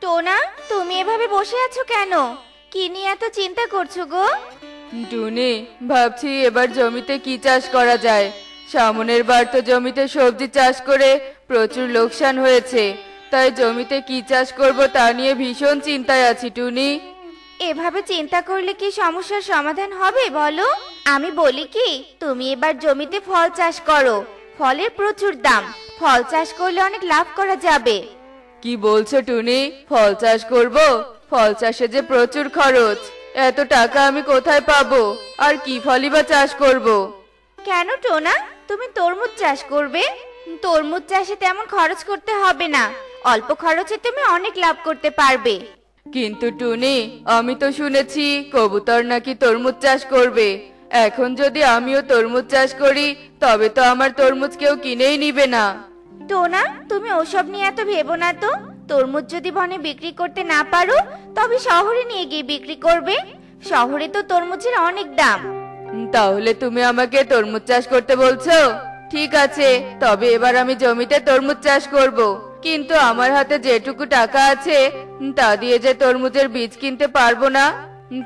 টোনা, তুমি এভাবে বসে আছো কেন? কি নিয়ে এত চিন্তা করছো গো? টুনি, ভাবছি এবার জমিতে কি চাষ করা যায়। সামনের বার তো জমিতে সবজি চাষ করে প্রচুর লোকসান হয়েছে, তাই জমিতে কি চাষ করব তা নিয়ে ভীষণ চিন্তায় আছি টুনি। এভাবে চিন্তা করলে কি সমস্যার সমাধান হবে বলো? আমি বলি কি, তুমি এবার জমিতে ফল চাষ করো। ফলের প্রচুর দাম, ফল চাষ করলে অনেক লাভ করা যাবে। কি বলছো টুনি? ফল চাষ করব? ফল চাষে যে প্রচুর খরচ, এত টাকা আমি কোথায় পাবো? আর কি ফলই বা চাষ করব? কেন টোনা, তুমি তরমুজ চাষ করবে? তরমুজ চাষে তেমন খরচ করতে হবে না, অল্প খরচে তুমি অনেক লাভ করতে পারবে। কিন্তু টুনি, আমি তো শুনেছি কবুতর নাকি তরমুজ চাষ করবে। এখন যদি আমিও তরমুজ চাষ করি তবে তো আমার তরমুজ কেউ কিনেই নিবে না। টোনা, তুমি ওসব নিয়ে এত ভেবো না তো। তরমুজ যদি বনে বিক্রি করতে না পারো তবে শহরে নিয়ে গিয়ে বিক্রি করবে। শহরে তো তরমুজের অনেক দাম। তাহলে তুমি আমাকে তরমুজ চাষ করতে বলছো? ঠিক আছে, তবে এবার আমি জমিতে তরমুজ চাষ করব। কিন্তু আমার হাতে যেটুকু টাকা আছে তা দিয়ে যে তরমুজের বীজ কিনতে পারবো না,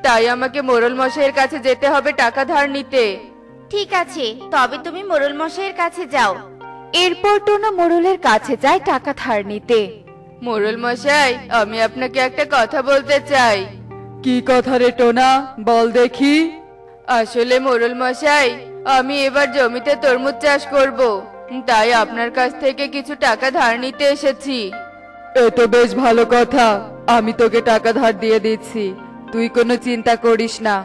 তাই আমাকে মোড়ল মশাইয়ের কাছে যেতে হবে টাকা ধার নিতে। ঠিক আছে, তবে তুমি মোড়ল মশাইয়ের কাছে যাও। এরপর টোনা মোড়লের কাছে যায় টাকা ধার নিতে। মোড়ল মশাই, আমি আপনাকে একটা কথা বলতে চাই। কি কথা রে টোনা, বল দেখি। আসলে মোড়ল মশাই, আমি এবার জমিতে তরমুজ চাষ করব, তাই আপনার কাছ থেকে কিছু টাকা ধার নিতে এসেছি। এ তো বেশ ভালো কথা, আমি তোকে টাকা ধার দিয়ে দিচ্ছি, তুই কোনো চিন্তা করিস না।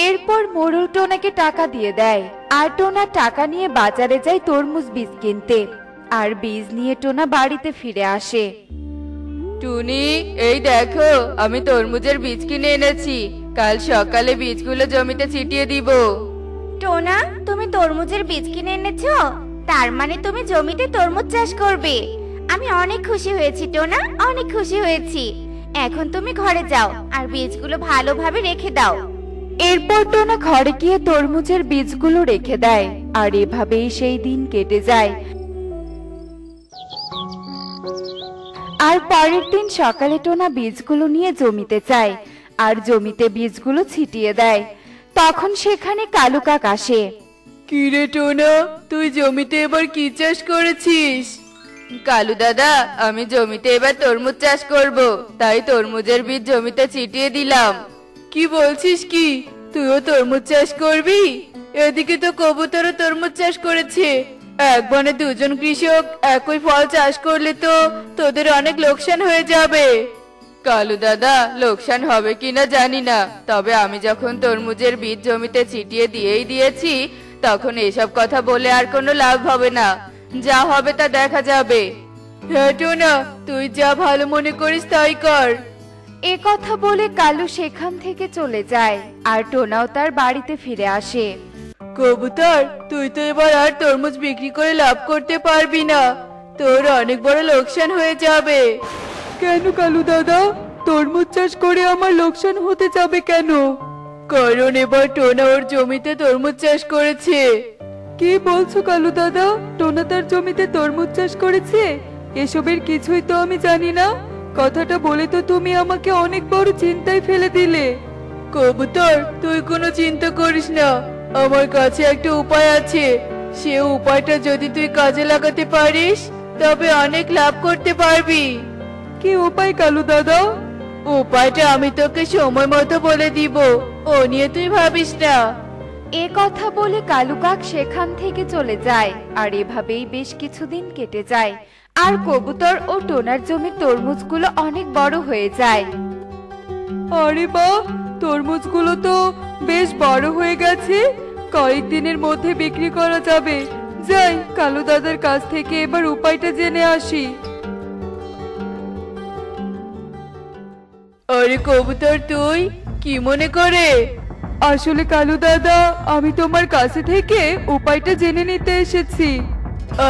এরপর মোড়ল টোনাকে টাকা দিয়ে দেয়, আর টোনা টাকা নিয়ে বাজারে যায় তরমুজ বীজ কিনতে। আর বীজ নিয়ে টোনা বাড়িতে ফিরে আসে। টুনি, এই দেখো আমি তরমুজের বীজ কিনে এনেছি, কাল সকালে বীজগুলো জমিতে ছিটিয়ে দিব। টোনা, তুমি তরমুজের বীজ কিনে এনেছো? তার মানে তুমি জমিতে তরমুজ চাষ করবে। আমি অনেক খুশি হয়েছি টোনা, অনেক খুশি হয়েছি। এখন তুমি ঘরে যাও আর বীজগুলো ভালোভাবে রেখে দাও। এরপর টোনা ঘরে গিয়ে তরমুজের বীজগুলো রেখে দেয়, আর এভাবেই সেই দিন কেটে যায়। আর পরের দিন সকালে টোনা বীজগুলো নিয়ে জমিতে যায়, আর জমিতে বীজগুলো ছিটিয়ে দেয়। তখন সেখানে কালু কাক আসে। কি রে টোনা, তুই জমিতে এবার কি চাষ করেছিস? কালু দাদা, আমি জমিতে এবার তরমুজ চাষ করব, তাই তরমুজের বীজ জমিতে ছিটিয়ে দিলাম। কি বলছিস কি, তুইও তরমুজ চাষ করবি? এদিকে তো কবুতরও তরমুজ চাষ করেছে। এক বনে দুজন কৃষক একই ফল চাষ করলে তো তোদের অনেক লোকসান হয়ে যাবে। কালু দাদা, লোকসান হবে কিনা জানি না, তবে আমি যখন তরমুজের বীজ জমিতে ছিটিয়ে দিয়েই দিয়েছি, তখন এসব কথা বলে আর কোনো লাভ হবে না। যা হবে তা দেখা যাবে। হ্যাঁ টোনা, তুই যা ভালো মনে করিস তাই কর। এ কথা বলে কালু সেখান থেকে চলে যায়, আর টোনাও তার বাড়িতে ফিরে আসে। কবুতর, তুই তো এবার আর তরমুজ বিক্রি করে লাভ করতে পারবি না, তোর অনেক বড় লোকসান হয়ে যাবে। কেন কালু দাদা, তরমুজ চাষ করে আমার লোকসান হতে যাবে কেন? কারণ এবার টোনা ওর জমিতে তরমুজ চাষ করেছে। কি বলছো কালু দাদা, টোনা তার জমিতে তরমুজ চাষ করেছে? এসবের কিছুই তো আমি জানি না। কথাটা বলে তো তুমি আমাকে অনেক বড় চিন্তায় ফেলে দিলে। কবুতর, তুই কোনো চিন্তা করিস না, আমার কাছে একটা উপায় আছে। সে উপায়টা যদি তুই কাজে লাগাতে পারিস তবে অনেক লাভ করতে পারবি। কি উপায় কালু দাদা? উপায়টা আমি তোকে সময় মতো বলে দিব, ও নিয়ে তুই ভাবিস না। এ কথা বলে কালু কাক সেখান থেকে চলে যায়, আর এভাবেই বেশ কিছুদিন কেটে যায়। আর কবুতর ও টোনার জমির তরমুজগুলো অনেক বড় হয়ে যায়। আরে বাহ, তরমুজগুলো তো বেশ বড় হয়ে গেছে, কয়েকদিনের মধ্যে বিক্রি করা যাবে। যাই, কালু দাদার কাছ থেকে এবার উপায়টা জেনে আসি। আরে কবুতর, তুই কি মনে করে? আসলে কালু দাদা, আমি তোমার কাছে থেকে উপায়টা জেনে নিতে এসেছি।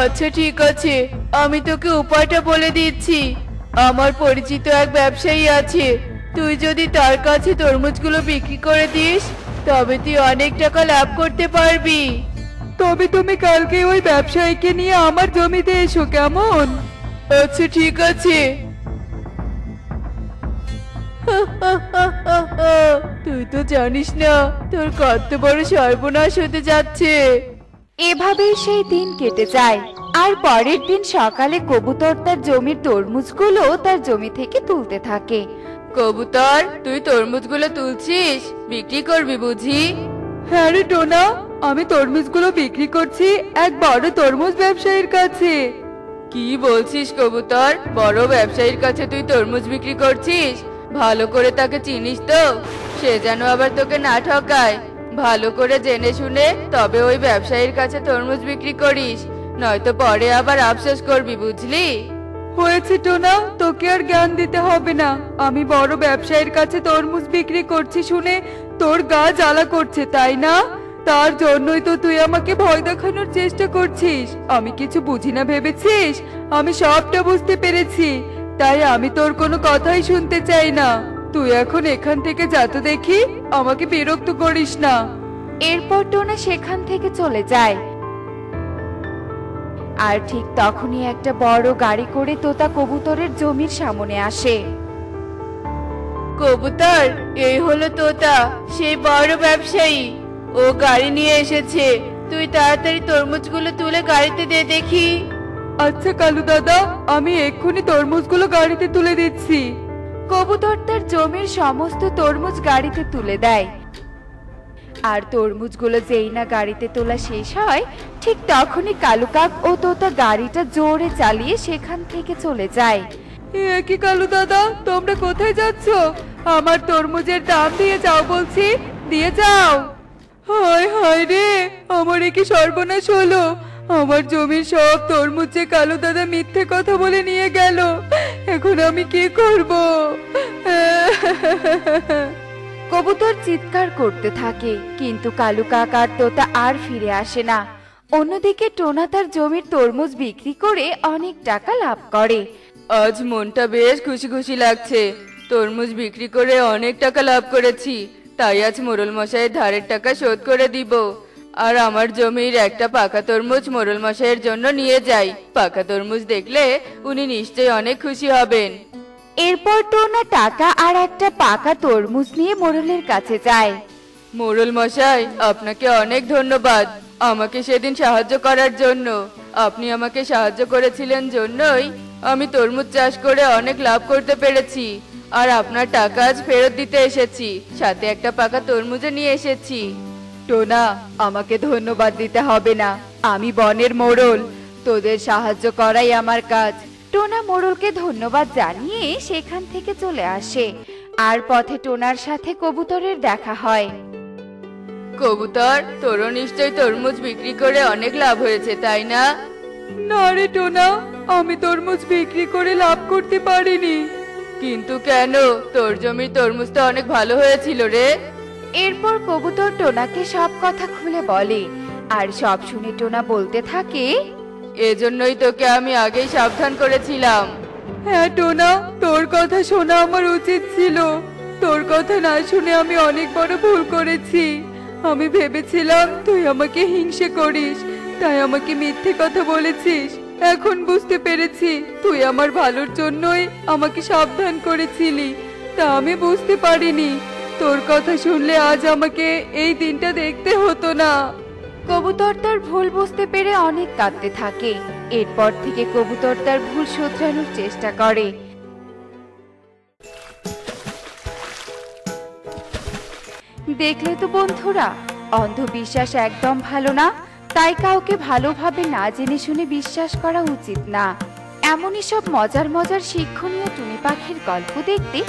আচ্ছা ঠিক আছে, আমি তোকে উপায়টা বলে দিচ্ছি। আমার পরিচিত এক ব্যবসায়ী আছে, তুই যদি তার কাছে তরমুজগুলো বিক্রি করে দিস তবে তুই অনেক টাকা লাভ করতে পারবি। তবে তুমি কালকে ওই ব্যবসায়ীকে নিয়ে আমার জমিতে এসো, কেমন? আচ্ছা ঠিক আছে। তুই তো জানিস না তোর কত বড় সর্বনাশ হতে যাচ্ছে। এভাবেই সেই দিন কেটে যায়। আর পরের দিন সকালে কবুতর তার জমির তরমুজগুলো তার জমি থেকে তুলতে থাকে। কবুতর, তুই তরমুজগুলো তুলছিস, বিক্রি করবি বুঝি? হ্যাঁ রে টোনা, আমি তরমুজগুলো বিক্রি করছি এক বড় তরমুজ ব্যবসায়ীর কাছে। কি বলছিস কবুতর? বড় ব্যবসায়ীর কাছে তুই তরমুজ বিক্রি করছিস? ভালো করে তাকে চিনিস তো? সে যেন আবার তোকে না ঠকায়। ভালো করে জেনে শুনে তবে ওই ব্যবসায়ীর কাছে তরমুজ বিক্রি করিস, নয়তো পরে আবার আফসোস করবি বুঝলি? হয়েছে টোনা, তোকে আর জ্ঞান দিতে হবে না। আমি বড় ব্যবসায়ীর কাছে তরমুজ বিক্রি করছি শুনে তোর গা জ্বালা করছে, তাই না? তার জন্যই তো তুই আমাকে ভয় দেখানোর চেষ্টা করছিস। আমি কিছু বুঝি না ভেবেছিস? আমি সবটা বুঝতে পেরেছি, তাই আমি তোর কোনো কথাই শুনতে চাই না। তুই এখন এখান থেকে যা তো দেখি, আমাকে বিরক্ত করিস না। এরপর টোনা সেখান থেকে চলে যায়। আর ঠিক তখনই একটা বড় গাড়ি করে তোতা কবুতরের জমির সামনে আসে। কবুতর, এই হলো তোতা, সেই বড় ব্যবসায়ী। ও গাড়ি নিয়ে এসেছে, তুই তাড়াতাড়ি তরমুজগুলো তুলে গাড়িতে দে দেখি। আচ্ছা কালু দাদা, আমি এক্ষুনি তরমুজগুলো গাড়িতে তুলে দিচ্ছি। কবুতর তার জমির সমস্ত তরমুজ গাড়িতে তুলে দেয়। আর তরমুজগুলো যেই না গাড়িতে তোলা শেষ হয়, ঠিক তখনই কালু কাক ও তোতা গাড়িটা জোরে চালিয়ে সেখান থেকে চলে যায়। এ কি কালু দাদা, তোমরা কোথায় যাচ্ছ? আমার তরমুজের দাম দিয়ে যাও বলছি, দিয়ে যাও। হায় হায় রে, আমার কি সর্বনাশ হলো। আমার জমির সব তরমুজ যে কালু দাদা মিথ্যে কথা বলে নিয়ে গেল। এখন আমি কি করব? কবুতর চিৎকার করতে থাকে, কিন্তু কালু কাক আর তোতা আর ফিরে আসে না। অন্যদিকে টোনা তার জমির তরমুজ বিক্রি করে অনেক টাকা লাভ করে। আজ মনটা বেশ খুশি খুশি লাগছে। তরমুজ বিক্রি করে অনেক টাকা লাভ করেছি, তাই আজ মোড়ল মশাইয়ের ধারের টাকা শোধ করে দিব। আর আমার জমির একটা পাকা তরমুজ মোড়ল মশাইয়ের জন্য নিয়ে যাই। পাকা তরমুজ দেখলে উনি নিশ্চয়ই অনেক খুশি হবেন। এরপর টোনা টাকা আর একটা পাকা তরমুজ নিয়ে মোড়লের কাছে যায়। মোড়ল মশাই, আপনাকে অনেক ধন্যবাদ আমাকে সেদিন সাহায্য করার জন্য। আপনি আমাকে সাহায্য করেছিলেন জন্যই আমি তরমুজ চাষ করে অনেক লাভ করতে পেরেছি। আর আপনার টাকা আজ ফেরত দিতে এসেছি, সাথে একটা পাকা তরমুজও নিয়ে এসেছি। টোনা, আমাকে ধন্যবাদ দিতে হবে না, আমি বনের মোড়ল, তোদের সাহায্য করাই আমার কাজ। টোনা মোড়লকে ধন্যবাদ জানিয়ে সেখান থেকে চলে আসে। আর পথে টোনার সাথে কবুতরের দেখা হয়। কবুতর, তোরও নিশ্চয়ই তরমুজ বিক্রি করে অনেক লাভ হয়েছে, তাই না? না রে টোনা, আমি তরমুজ বিক্রি করে লাভ করতে পারিনি। কিন্তু কেন? তোর জমির তরমুজ তো অনেক ভালো হয়েছিল রে। এরপর কবুতর টোনাকে সব কথা খুলে বলে। আর সব শুনে টোনা বলতে থাকে, এজন্যই তোকে আমি আগেই সাবধান করেছিলাম। হ্যাঁ টোনা, তোর কথা শোনা আমার উচিত ছিল। তোর কথা না শুনে আমি অনেক বড় ভুল করেছি। আমি ভেবেছিলাম তুই আমাকে হিংসে করিস, তাই আমাকে মিথ্যে কথা বলেছিস। এখন বুঝতে পেরেছি তুই আমার ভালোর জন্যই আমাকে সাবধান করেছিলি। তা আমি বুঝতে পারিনি তোর কথা শুনলে আজ আমাকে এই দিনটা দেখতে হতো না। কবুতর তার ভুল বুঝতে পেরে অনেক কাঁদতে থাকে। এরপর থেকে কবুতর তার ভুল শুধরানোর চেষ্টা করে। দেখলে তো বন্ধুরা, অন্ধবিশ্বাস একদম ভালো না, তাই কাউকে ভালোভাবে না জেনে শুনে বিশ্বাস করা উচিত না। এমনই সব মজার মজার শিক্ষণীয় টুনি পাখির গল্প দেখতে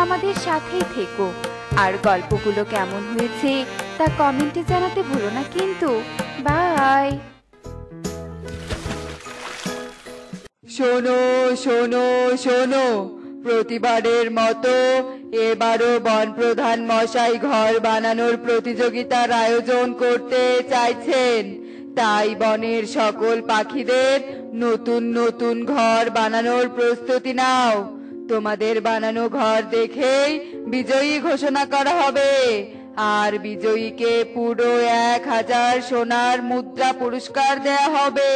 আমাদের সাথেই থেকো। আর গল্পগুলো কেমন হয়েছে তা কমেন্টে জানাতে ভুলো না কিন্তু। বাই। শোনো শোনো শোনো, প্রতিবারের মতো এবারও বন প্রধান মশাই ঘর বানানোর প্রতিযোগিতার আয়োজন করতে চাইছেন। তাই বনের সকল পাখিদের নতুন নতুন ঘর বানানোর প্রস্তুতি নাও। তোমাদের বানানো ঘর দেখেই বিজয়ী ঘোষণা করা হবে। আর বিজয়ীকে পুরো 1000 সোনার মুদ্রা পুরস্কার দেয়া হবে।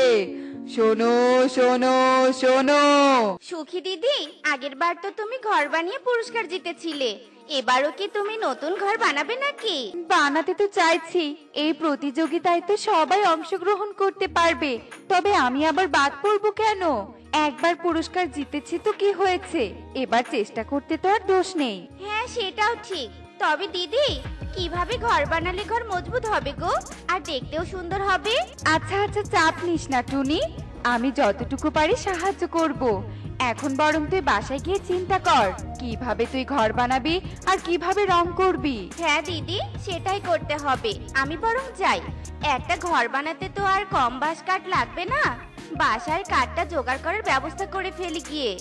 শোনো শোনো শোনো। সুখী দিদি, আগের বার তো তুমি ঘর বানিয়ে পুরস্কার জিতেছিলে, এবারও কি তুমি নতুন ঘর বানাবে নাকি? বানাতে তো চাইছি, এই প্রতিযোগিতায় তো সবাই অংশগ্রহণ করতে পারবে, তবে আমি আবার বাদ পড়বো কেন? একবার পুরস্কার জিতেছি তো কি হয়েছে, এবার চেষ্টা করতে তো আর দোষ নেই। হ্যাঁ, সেটাও ঠিক। তবে দিদি, কিভাবে ঘর বানালে ঘর মজবুত হবে গো, আর দেখতেও সুন্দর হবে? আচ্ছা আচ্ছা, চাপ নিস না টুনি, আমি যতটুকু পারি সাহায্য করব। এখন বরং তুই বাসায় গিয়ে চিন্তা কর কিভাবে তুই ঘর বানাবি আর কিভাবে রং করবি। হ্যাঁ দিদি, সেটাই করতে হবে। আমি বরং যাই, একটা ঘর বানাতে তো আর কম বাঁশ কাঠ লাগবে না, বাসার কাঠটা জোগাড় করার ব্যবস্থা করে ফেলি গিয়ে।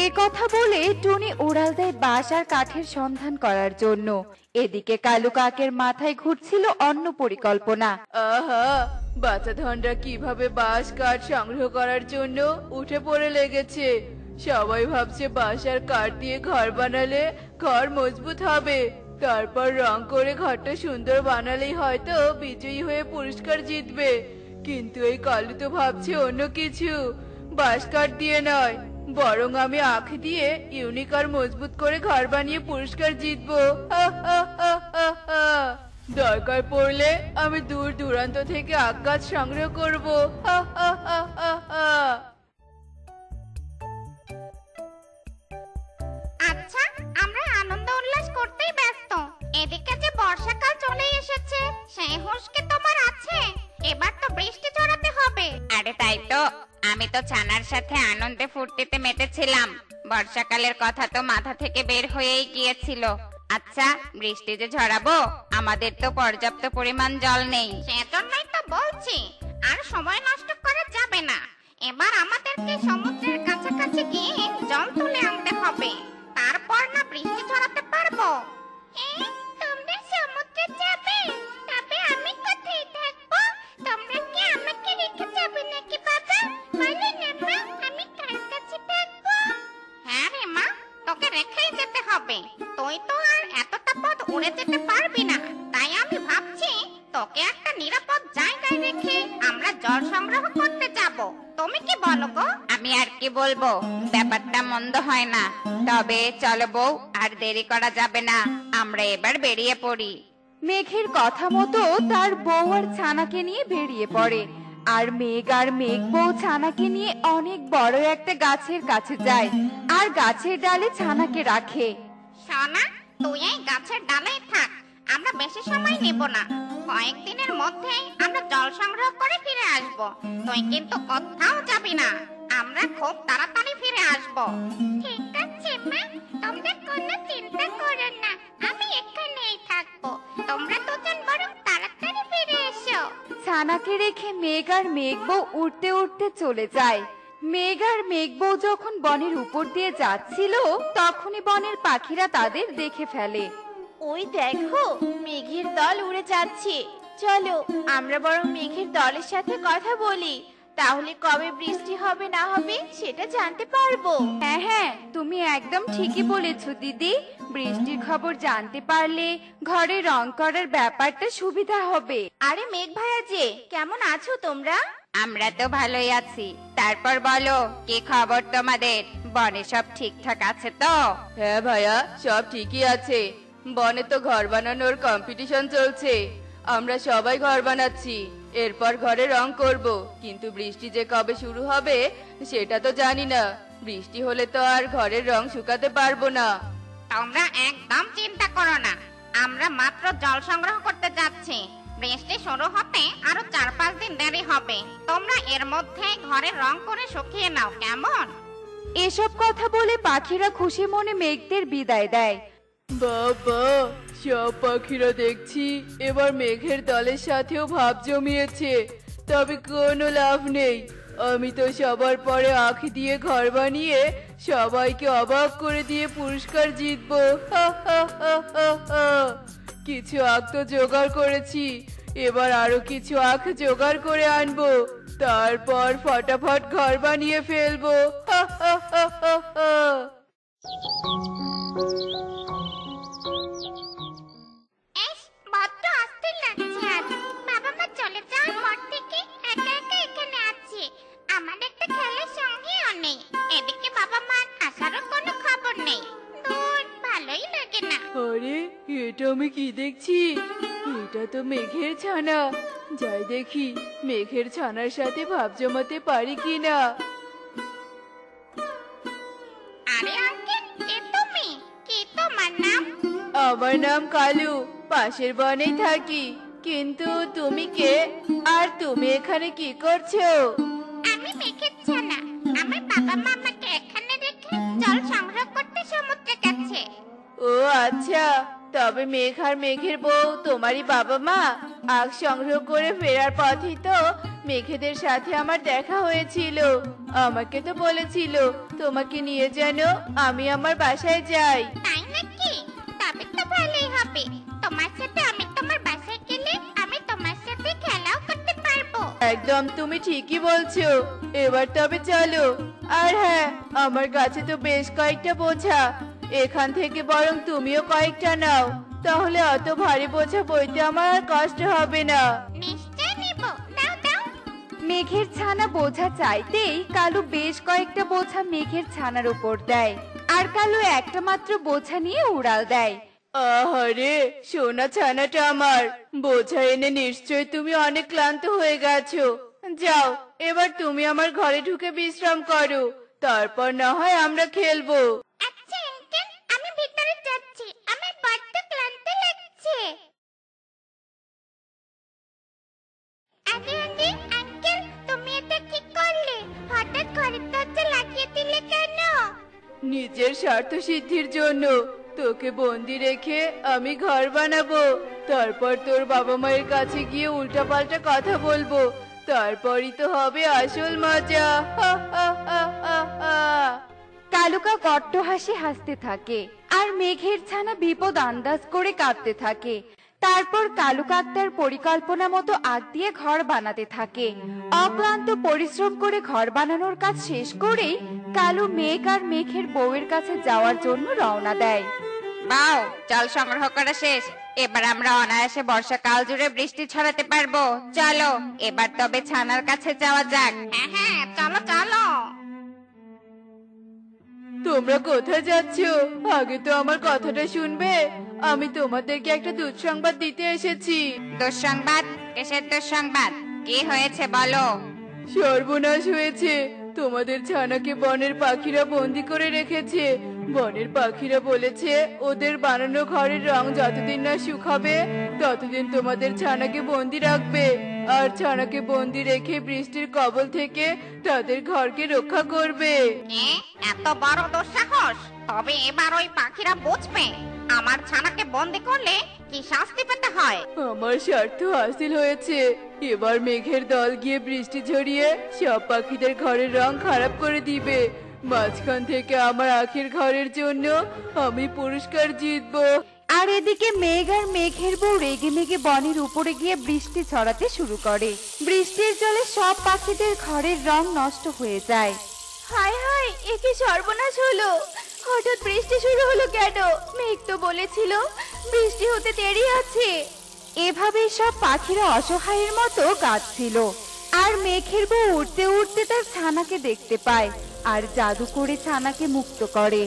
এ কথা বলে টুনি উড়াল দেয় বাঁশ আর কাঠের সন্ধান করার জন্য। এদিকে কালু কাকের মাথায় ঘুরছিল অন্য পরিকল্পনা। আহা, বাচ্চা ধনরা কিভাবে বাঁশ কাঠ সংগ্রহ করার জন্য উঠে পড়ে লেগেছে। সবাই ভাবছে বাঁশ আর কাঠ দিয়ে ঘর বানালে ঘর মজবুত হবে, তারপর রং করে ঘরটা সুন্দর বানালেই হয়তো বিজয়ী হয়ে পুরস্কার জিতবে। কিন্তু এই কালু তো ভাবছে অন্য কিছু, বাঁশ কাঠ দিয়ে নয়, বরং আমি আখ দিয়ে ইউনিক আর মজবুত করে ঘর বানিয়ে পুরস্কার জিতবো। হা হা হা হা হা। দরকার পড়লে আমি দূর দূরান্ত থেকে আখ গাছ সংগ্রহ করবো। হা হা হা হা হা। আচ্ছা, আমরা আনন্দ উল্লাস করতেই ব্যস্ত, এদিকে যে বর্ষাকাল চলে এসেছে, সেই হুঁশ কি তোমার আছে? এবার তো বৃষ্টি ঝরাতে হবে। আরে তাই তো, আমি তো ছানার সাথে আনন্দে ফুর্তিতে মেতেছিলাম, বর্ষাকালের কথা তো মাথা থেকে বের হয়েই গিয়েছিল। আচ্ছা, বৃষ্টি যে ঝরাবো, আমাদের তো পর্যাপ্ত পরিমাণ জল নেই। সেজন্যই তো বলছি, আর সময় নষ্ট করা যাবে না। এবার আমাদেরকে সমুদ্রের কাছাকাছি গিয়ে জল তুলে আনতে হবে, তারপর না বৃষ্টি ঝরাতে পারবো। তোমরা সমুদ্রে যাবে? তবে আমি কোথায় থাকবো? তোমরা কি আমাকে রেখে যাবে নাকি বাবা? বলো না মা, আমি কার কাছে থাকবো? হ্যাঁ রে মা, তোকে রেখেই যেতে হবে। তুই তো আর এতটা পথ উড়ে যেতে পারবি না, তাই আমি ভাবছি তোকে একটা নিরাপদ জায়গায় রেখে আমরা জল সংগ্রহ করতে যাব। তুমি কি বলো গো? আমি আর কি বলবো, ব্যাপারটা মন্দ হয় না। তবে চলো বউ, আর দেরি করা যাবে না, আমরা এবার বেরিয়ে পড়ি। মেঘের কথা মতো তার বউ আর ছানাকে নিয়ে বেরিয়ে পড়ে, আর মেঘ বউ ছানাকে নিয়ে অনেক বড় একটা গাছের কাছে যায় আর গাছের ডালে ছানাকে রাখে। সোনা, তুই এই গাছের ডালেই থাক, আমরা বেশি সময় নেব না, কয়েকদিনের মধ্যেই আমরা জল সংগ্রহ করে ফিরে আসব। তুই কিন্তু কোথাও যাবি না, আমরা খুব তাড়াতাড়ি ফিরে আসব। ঠিক আছে মা, তোমরা কোনো চিন্তা করো না, আমি এখানেই থাকবো। তোমরা দুজন বরং তাড়াতাড়ি ফিরে এসো। ছানাকে রেখে মেঘ আর মেঘ বউ উড়তে উড়তে চলে যায়। মেঘ আর মেঘ বউ যখন বনের উপর দিয়ে যাচ্ছিল, তখনই বনের পাখিরা তাদের দেখে ফেলে। ওই দেখো, মেঘের দল উড়ে যাচ্ছে। চলো আমরা বরং মেঘের দলের সাথে কথা বলি, তাহলে কবে বৃষ্টি হবে না হবে সেটা জানতে পারবো। হ্যাঁ হ্যাঁ, তুমি একদম ঠিকই বলেছো দিদি, বৃষ্টির খবর জানতে পারলে ঘরে রং করার ব্যাপারটা সুবিধা হবে। আরে মেঘ ভাইয়া যে, কেমন আছো তোমরা? আমরা তো ভালোই আছি। তারপর বলো, কি খবর তোমাদের? বনে সব ঠিকঠাক আছে তো? হ্যাঁ ভাইয়া, সব ঠিকই আছে। বনে তো ঘর বানানোর কম্পিটিশন চলছে, আমরা সবাই ঘর বানাচ্ছি, এরপর ঘরে রং করব। কিন্তু বৃষ্টি যে কবে শুরু হবে সেটা তো জানি না, বৃষ্টি হলে তো আর ঘরের রং শুকাতে পারবো না। তোমরা একদম চিন্তা করো না, আমরা মাত্র জল সংগ্রহ করতে যাচ্ছি, বৃষ্টি শুরু হতে আরো 4-5 দিন দেরি হবে। তোমরা এর মধ্যে ঘরের রং করে শুকিয়ে নাও, কেমন? এসব কথা বলে পাখিরা খুশি মনে মেঘদের বিদায় দেয়। বাবা, সব পাখিরা দেখছি এবার মেঘের দলের সাথেও ভাব জমিয়েছে, তবে কোনো লাভ নেই। আমি তো সবার পরে আখ দিয়ে ঘর বানিয়ে সবাইকে অবাক করে দিয়ে পুরস্কার জিতবো। হা হা হা হা হা। কিছু আখ তো জোগাড় করেছি, এবার আরো কিছু আখ জোগাড় করে আনবো, তারপর ফটাফট ঘর বানিয়ে ফেলবো। হা হা হা হা হা। বড্ড অস্থির লাগছে আজ। বাবা মা চলে যাওয়ার পর থেকে একা একা এখানে আছি। আমার একটা খেলার সঙ্গীও নেই, এদিকে বাবা মা আসারও কোনো খবর নেই। দূর, ভালোই লাগে না। আরে এটা আমি কি দেখছি? এটা তো মেঘের ছানা। যাই দেখি মেঘের ছানার সাথে ভাব জমাতে পারি কিনা। আরে আঙ্কেল, কে তুমি? কি তোমার নাম? আমার নাম কালু, পাশের বনেই থাকি। কিন্তু তুমি কে, আর তুমি এখানে কি করছো? আমি মেঘের ছানা। আমার বাবা মা আমাকে এখানে রেখে জল সংগ্রহ করতে সমুদ্রে গেছে। ও আচ্ছা, তবে মেঘ আর মেঘের বউ তোমারই বাবা মা? আখ সংগ্রহ করে ফেরার পথেই তো মেঘেদের সাথে আমার দেখা হয়েছিল। আমাকে তো বলেছিল তোমাকে নিয়ে যেন আমি আমার বাসায় যাই। তাই নাকি? তবে তো ভালোই হবে। তোমার সাথে আমি তোমার বাসায় গেলে আমি তোমার সাথে খেলাও করতে পারবো। একদম তুমি ঠিকই বলছো। এবার তবে চলো। আর হ্যাঁ, আমার কাছে তো বেশ কয়েকটা বোঝা। এখান থেকে বরং তুমিও কয়েকটা নাও, তাহলে অত ভারী বোঝা বইতে আমার আর কষ্ট হবে না। নিশ্চয় নিব, দাও দাও। মেঘের ছানা বোঝা চাইতেই কালু বেশ কয়েকটা বোঝা মেঘের ছানার উপর দেয়, আর কালু একটা মাত্র বোঝা নিয়ে উড়াল দেয়। আহারে সোনা ছানাটা আমার, বোঝা এনে নিশ্চয় তুমি অনেক ক্লান্ত হয়ে গেছো। যাও, এবার তুমি আমার ঘরে ঢুকে বিশ্রাম করো, তারপর না হয় আমরা খেলবো। আচ্ছা আঙ্কেল, আমি ভিতরে যাচ্ছি, আমার বড্ড ক্লান্ত লাগছে। আরে আরে আঙ্কেল, তুমি এটা কি করলে? হঠাৎ ঘরের দরজা লাগিয়ে দিলে কেন? নিজের স্বার্থ সিদ্ধির জন্য। তোকে বন্দি রেখে আমি ঘর বানাবো, তারপর তোর বাবা মায়ের কাছে গিয়ে উল্টাপাল্টা কথা বলবো, তারপরই তো হবে আসল মজা। হা হা হা হা হা। কালুকা কট্ট হাসি হাসতে থাকে, আর মেঘের ছানা বিপদ আন্দাজ করে কাঁদতে থাকে। তারপর কালু কাক তার পরিকল্পনা মতো আগ দিয়ে ঘর বানাতে থাকে। অক্লান্ত পরিশ্রম করে ঘর বানানোর কাজ শেষ করেই কালু মেঘ আর মেঘের বউয়ের কাছে যাওয়ার জন্য রওনা দেয়। বাও, জল সংগ্রহ করা শেষ। এবার আমরা অনায়াসে বর্ষাকাল জুড়ে বৃষ্টি ছড়াতে পারবো। চলো এবার তবে ছানার কাছে যাওয়া যাক। হ্যাঁ হ্যাঁ, চলো চলো। তোমরা কোথায় যাচ্ছ? আগে তো আমার কথাটা শুনবে। আমি তোমাদেরকে একটা দুঃসংবাদ দিতে এসেছি। দুঃসংবাদ? কিসের দুঃসংবাদ? কি হয়েছে বলো। সর্বনাশ হয়েছে। তোমাদের ছানাকে বনের পাখিরা বন্দি করে রেখেছে। বনের পাখিরা বলেছে ওদের বানানো ঘরের রং যতদিন না শুকাবে ততদিন তোমাদের ছানাকে বন্দি রাখবে, আর ছানাকে বন্দি রেখে বৃষ্টির কবল থেকে তাদের ঘরকে রক্ষা করবে। এত বড় দুঃসাহস? তবে এবার ওই পাখিরা বুঝবে আমার ছানাকে বন্দি করলে কি শাস্তি পেতে হয়। আমার স্বার্থ হাসিল হয়েছে। এবার মেঘের দল গিয়ে বৃষ্টি ঝরিয়ে সব পাখিদের ঘরের রং খারাপ করে দিবে। মাঝখান থেকে আমার আখের ঘরের জন্য আমি পুরস্কার জিতবো। আর এদিকে মেঘ আর মেঘের বউ রেগে মেগে বনের উপরে গিয়ে বৃষ্টি ছড়াতে শুরু করে। বৃষ্টির জলে সব পাখিদের ঘরের রং নষ্ট হয়ে যায়। হায় হায়, এ কি সর্বনাশ হলো! হঠাৎ বৃষ্টি শুরু হলো কেন? মেঘ তো বলেছিল বৃষ্টি হতে দেরি আছে। এভাবেই সব পাখিরা অসহায়ের মতো কাঁদছিল। আর মেঘের বউ উড়তে উড়তে তার ছানাকে দেখতে পায়, আর জাদু করে ছানাকে মুক্ত করে।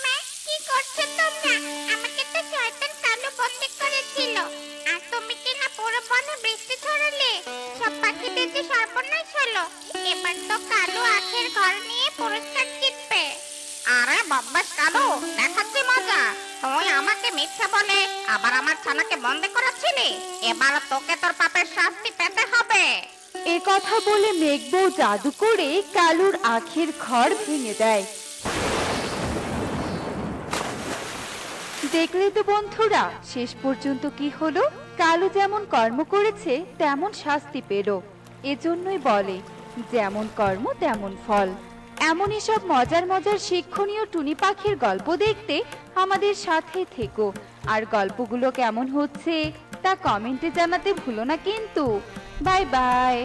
মা, কি করছো তোমরা? আমাকে তো শয়তান কালো বন্দি করেছিল, আর তুমি কিনা পুরো বনে বৃষ্টি ছড়ালে। সব পাখিদের যে সর্বনাশ হলো। এবার তো কালো আখের ঘর নিয়ে পুরস্কার জিতবে। আরে বাব্বাস কালো, দেখাচ্ছি মজা। তুই আমাকে মিথ্যা বলে আবার আমার ছানাকে বন্দি করেছিলি। এবার তোকে তোর পাপের শাস্তি পেতে হবে। এ কথা বলে মেঘ বউ জাদু করে কালুর আখের ঘর ভেঙে দেয়। দেখলে তো বন্ধুরা, শেষ পর্যন্ত কি হলো? কালু যেমন কর্ম করেছে তেমন শাস্তি পেল। এজন্যই বলে যেমন কর্ম তেমন ফল। এমনই সব মজার মজার শিক্ষণীয় টুনি পাখির গল্প দেখতে আমাদের সাথে থেকো। আর গল্পগুলো কেমন হচ্ছে তা কমেন্টে জানাতে ভুলো না কিন্তু। Bye bye.